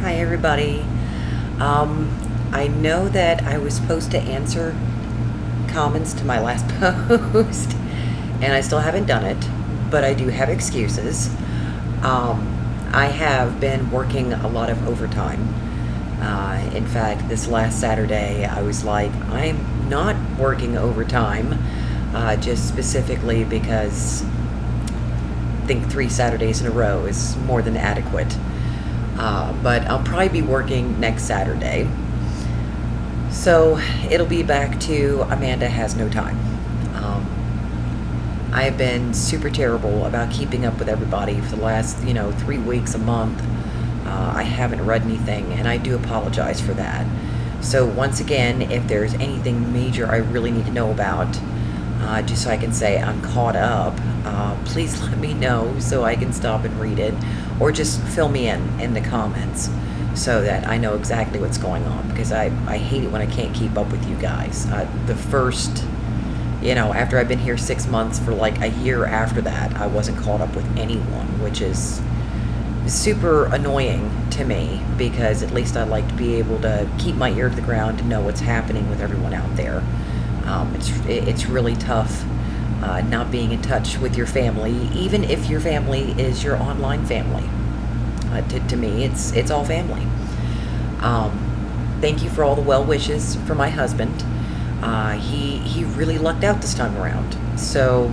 Hi, everybody. I know that I was supposed to answer comments to my last post, and I still haven't done it, but I do have excuses. I have been working a lot of overtime. In fact, this last Saturday, I was like, I'm not working overtime, just specifically because I think 3 Saturdays in a row is more than adequate. But I'll probably be working next Saturday. So it'll be back to Amanda has no time. I've been super terrible about keeping up with everybody for the last, 3 weeks, a month. I haven't read anything, and I do apologize for that. So once again, if there's anything major I really need to know about, just so I can say I'm caught up, please let me know so I can stop and read it, or just fill me in the comments so that I know exactly what's going on, because I hate it when I can't keep up with you guys. The first, after I've been here 6 months, for like a year after that, I wasn't caught up with anyone, which is super annoying to me, because at least I like to be able to keep my ear to the ground and know what's happening with everyone out there. It's really tough not being in touch with your family, even if your family is your online family. To me, it's all family. Thank you for all the well wishes for my husband. He really lucked out this time around. So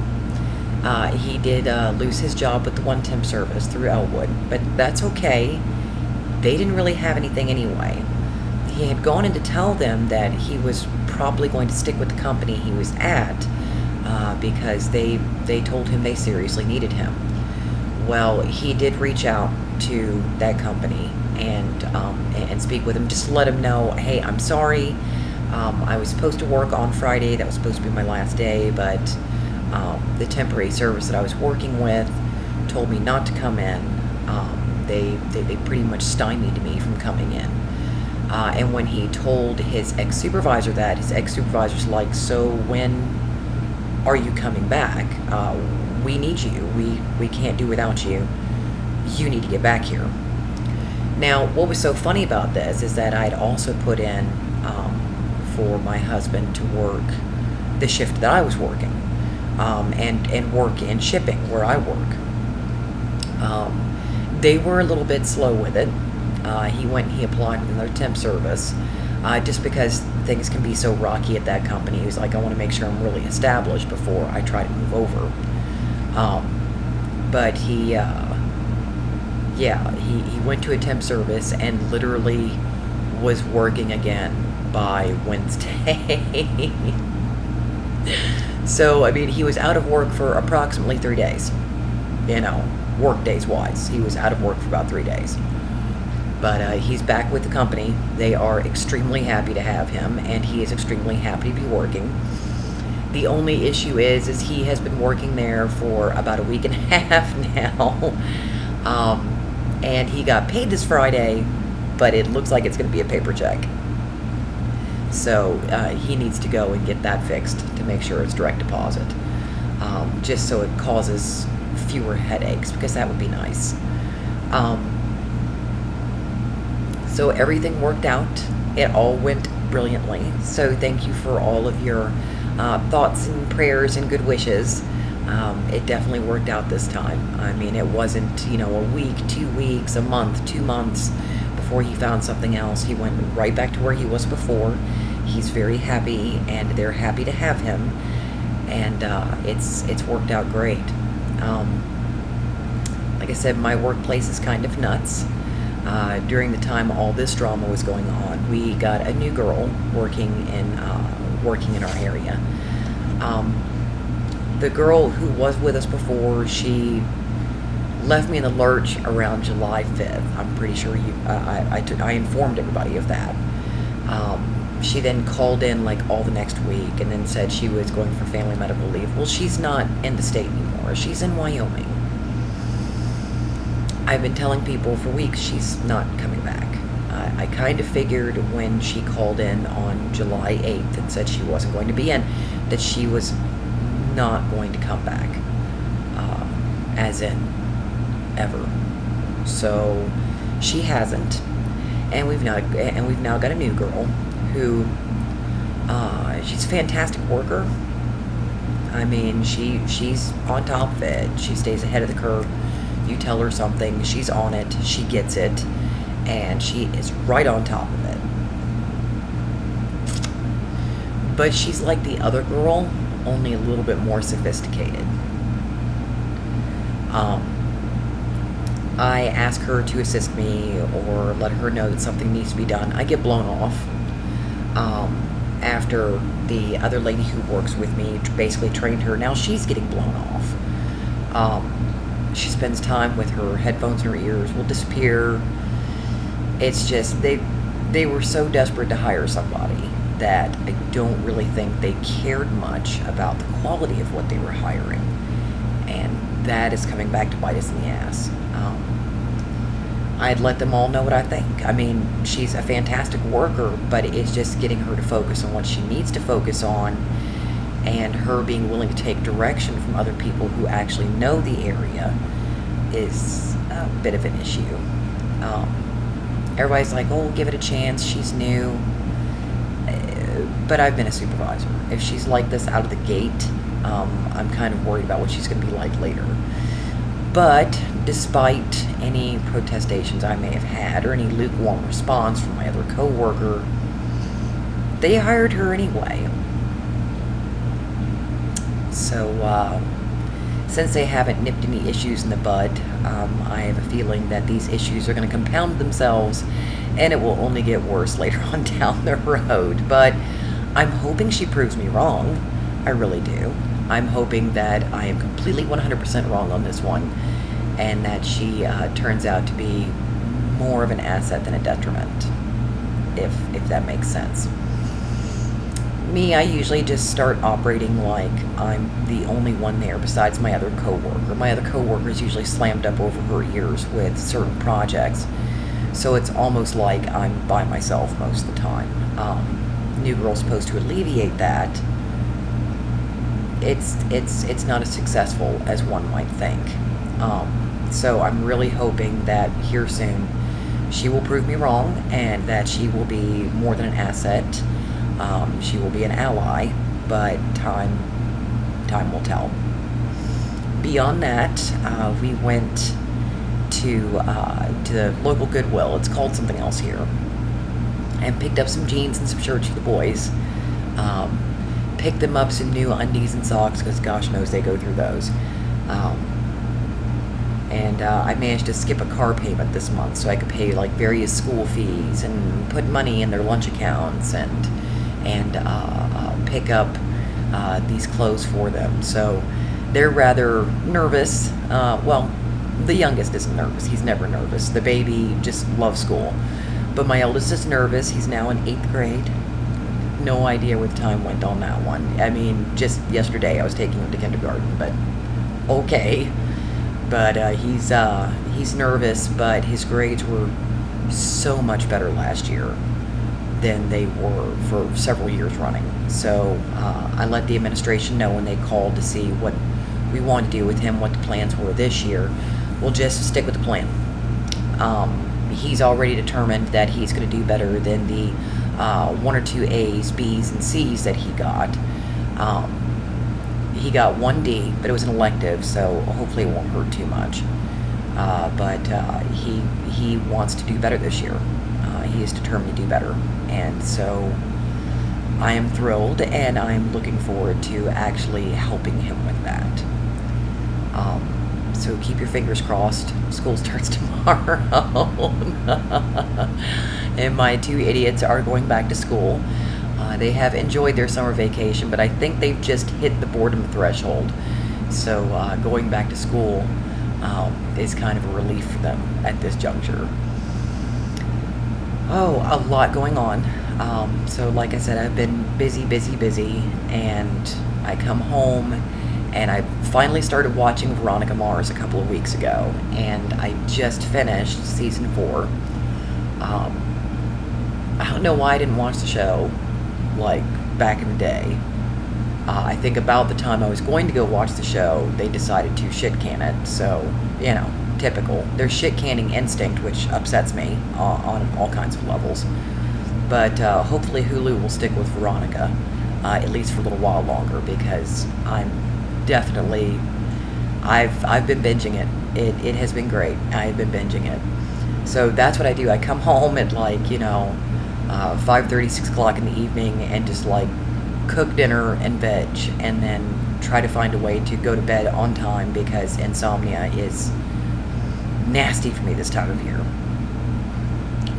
he did lose his job with the one temp service through Elwood, but that's okay. They didn't really have anything anyway. He had gone in to tell them that he was probably going to stick with the company he was at, because they told him they seriously needed him. Well, he did reach out to that company and speak with him, just to let him know, hey, I'm sorry. I was supposed to work on Friday. That was supposed to be my last day, but the temporary service that I was working with told me not to come in. They pretty much stymied me from coming in. And when he told his ex-supervisor that, his ex-supervisor's like, so when are you coming back? We need you. We can't do without you. You need to get back here. Now, what was so funny about this is that I'd also put in for my husband to work the shift that I was working, and work in shipping where I work. They were a little bit slow with it. He went and he applied with another temp service, just because things can be so rocky at that company. He was like, I want to make sure I'm really established before I try to move over. But he went to a temp service and literally was working again by Wednesday. So, I mean, he was out of work for approximately 3 days. Work days wise. He was out of work for about 3 days. But he's back with the company. They are extremely happy to have him, and he is extremely happy to be working. The only issue is he has been working there for about a week and a half now. And he got paid this Friday, but it looks like it's going to be a paper check. So he needs to go and get that fixed to make sure it's direct deposit, just so it causes fewer headaches, because that would be nice. So everything worked out. It all went brilliantly. So thank you for all of your thoughts and prayers and good wishes. It definitely worked out this time. I mean, it wasn't, a week, 2 weeks, a month, 2 months before he found something else. He went right back to where he was before. He's very happy, and they're happy to have him. And it's worked out great. Like I said, my workplace is kind of nuts. During the time all this drama was going on, we got a new girl working in our area. The girl who was with us before, she left me in the lurch around July 5th. I'm pretty sure I informed everybody of that. She then called in like all the next week and then said she was going for family medical leave. Well, she's not in the state anymore. She's in Wyoming. I've been telling people for weeks she's not coming back. I kind of figured when she called in on July 8th and said she wasn't going to be in, that she was not going to come back, as in ever. So she hasn't. and we've now got a new girl who she's a fantastic worker. I mean, she's on top of it. She stays ahead of the curve. You tell her something, she's on it, she gets it, and she is right on top of it. But she's like the other girl, only a little bit more sophisticated. I ask her to assist me or let her know that something needs to be done. I get blown off. After the other lady who works with me basically trained her, now she's getting blown off. She spends time with her headphones in her ears, will disappear. It's just, they were so desperate to hire somebody that I don't really think they cared much about the quality of what they were hiring. And that is coming back to bite us in the ass. I'd let them all know what I think. I mean, she's a fantastic worker, but it's just getting her to focus on what she needs to focus on, and her being willing to take direction from other people who actually know the area is a bit of an issue. Everybody's like, oh, give it a chance, she's new. But I've been a supervisor. If she's like this out of the gate, I'm kind of worried about what she's going to be like later. But despite any protestations I may have had or any lukewarm response from my other co-worker, they hired her anyway. So since they haven't nipped any issues in the bud, I have a feeling that these issues are going to compound themselves, and it will only get worse later on down the road. But I'm hoping she proves me wrong. I really do. I'm hoping that I am completely 100% wrong on this one, and that she turns out to be more of an asset than a detriment, if that makes sense. Me, I usually just start operating like I'm the only one there besides my other coworker. My other coworker is usually slammed up over her ears with certain projects, so it's almost like I'm by myself most of the time. New girl's supposed to alleviate that. It's not as successful as one might think. So I'm really hoping that here soon she will prove me wrong, and that she will be more than an asset. She will be an ally, but time will tell. Beyond that, we went to the local Goodwill. It's called something else here, and picked up some jeans and some shirts for the boys. Picked them up some new undies and socks, because gosh knows they go through those. And I managed to skip a car payment this month so I could pay like various school fees and put money in their lunch accounts and pick up these clothes for them. So they're rather nervous. Well, the youngest isn't nervous. He's never nervous. The baby just loves school. But my eldest is nervous. He's now in 8th grade. No idea where the time went on that one. I mean, just yesterday I was taking him to kindergarten, but okay. But he's nervous, but his grades were so much better last year than they were for several years running. So I let the administration know when they called to see what we wanted to do with him, what the plans were this year. We'll just stick with the plan. He's already determined that he's going to do better than the 1 or 2 A's, B's, and C's that he got. He got 1 D, but it was an elective, so hopefully it won't hurt too much. But he wants to do better this year. He is determined to do better, and so I am thrilled, and I'm looking forward to actually helping him with that. So keep your fingers crossed. School starts tomorrow. And my 2 idiots are going back to school. They have enjoyed their summer vacation, but I think they've just hit the boredom threshold. So going back to school is kind of a relief for them at this juncture. Oh, a lot going on. So like I said, I've been busy, and I come home and I finally started watching Veronica Mars a couple of weeks ago, and I just finished season 4. I don't know why I didn't watch the show like back in the day. I think about the time I was going to go watch the show, they decided to shit can it, so, you know, typical. There's shit canning instinct, which upsets me on all kinds of levels. But hopefully Hulu will stick with Veronica, at least for a little while longer, because I'm definitely, I've been binging it. It has been great. I've been binging it. So that's what I do. I come home at like, 5:30, 6 o'clock in the evening, and just like cook dinner and veg, and then try to find a way to go to bed on time, because insomnia is nasty for me this time of year.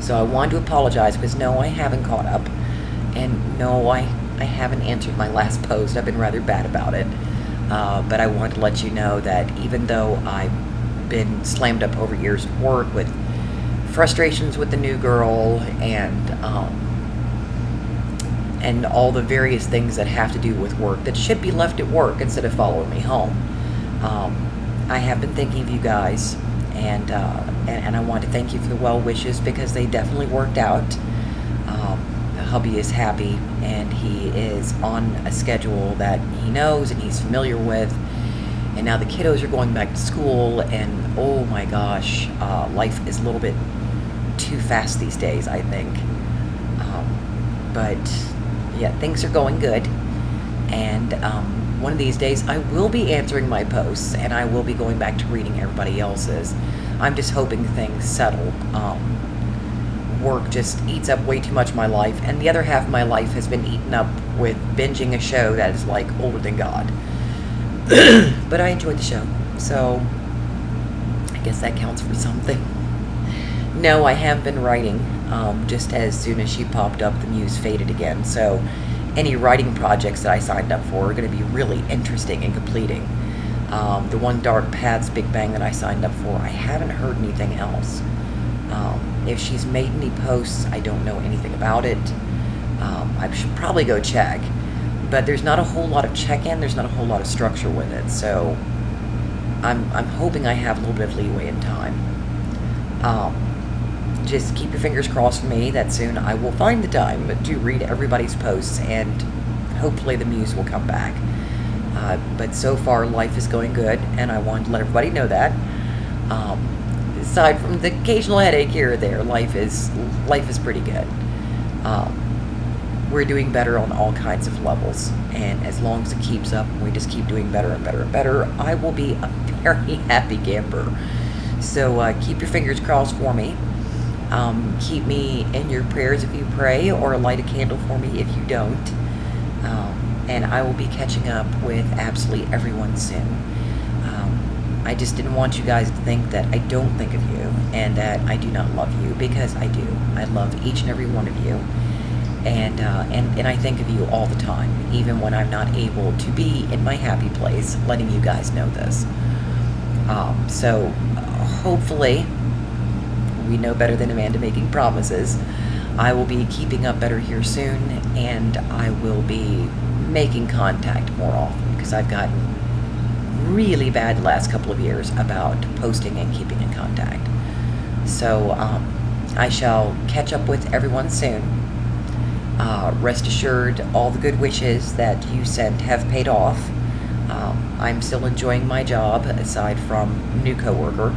So I wanted to apologize, because no, I haven't caught up, and no, I haven't answered my last post. I've been rather bad about it, but I wanted to let you know that even though I've been slammed up over years of work with frustrations with the new girl, and all the various things that have to do with work that should be left at work instead of following me home, I have been thinking of you guys, and I want to thank you for the well wishes, because they definitely worked out. Hubby is happy, and he is on a schedule that he knows and he's familiar with, and now the kiddos are going back to school, and oh my gosh, life is a little bit too fast these days, I think. But yeah, things are going good, and one of these days I will be answering my posts, and I will be going back to reading everybody else's. I'm just hoping things settle. Work just eats up way too much of my life, and the other half of my life has been eaten up with binging a show that is like older than God. But I enjoyed the show, so I guess that counts for something. No, I have been writing. Just as soon as she popped up, the muse faded again. So any writing projects that I signed up for are going to be really interesting and completing. The one Dark Paths Big Bang that I signed up for, I haven't heard anything else. If she's made any posts, I don't know anything about it. I should probably go check. But there's not a whole lot of check-in. There's not a whole lot of structure with it. So I'm hoping I have a little bit of leeway in time. Just keep your fingers crossed for me that soon I will find the time to read everybody's posts, and hopefully the muse will come back. But so far, life is going good, and I wanted to let everybody know that. Aside from the occasional headache here or there, life is pretty good. We're doing better on all kinds of levels, and as long as it keeps up and we just keep doing better and better and better, I will be a very happy camper. So keep your fingers crossed for me. Keep me in your prayers if you pray, or light a candle for me if you don't. And I will be catching up with absolutely everyone soon. I just didn't want you guys to think that I don't think of you and that I do not love you, because I do. I love each and every one of you. And I think of you all the time, even when I'm not able to be in my happy place, letting you guys know this. So hopefully, we know better than Amanda making promises. I will be keeping up better here soon, and I will be making contact more often, because I've gotten really bad the last couple of years about posting and keeping in contact. So I shall catch up with everyone soon. Rest assured, all the good wishes that you sent have paid off. I'm still enjoying my job, aside from new coworker.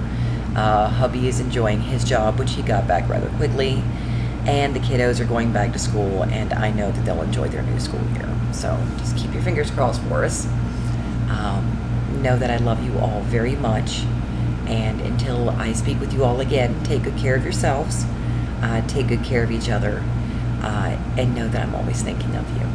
Hubby is enjoying his job, which he got back rather quickly, and the kiddos are going back to school, and I know that they'll enjoy their new school year. So just keep your fingers crossed for us. Know that I love you all very much, and until I speak with you all again, take good care of yourselves, take good care of each other, and know that I'm always thinking of you.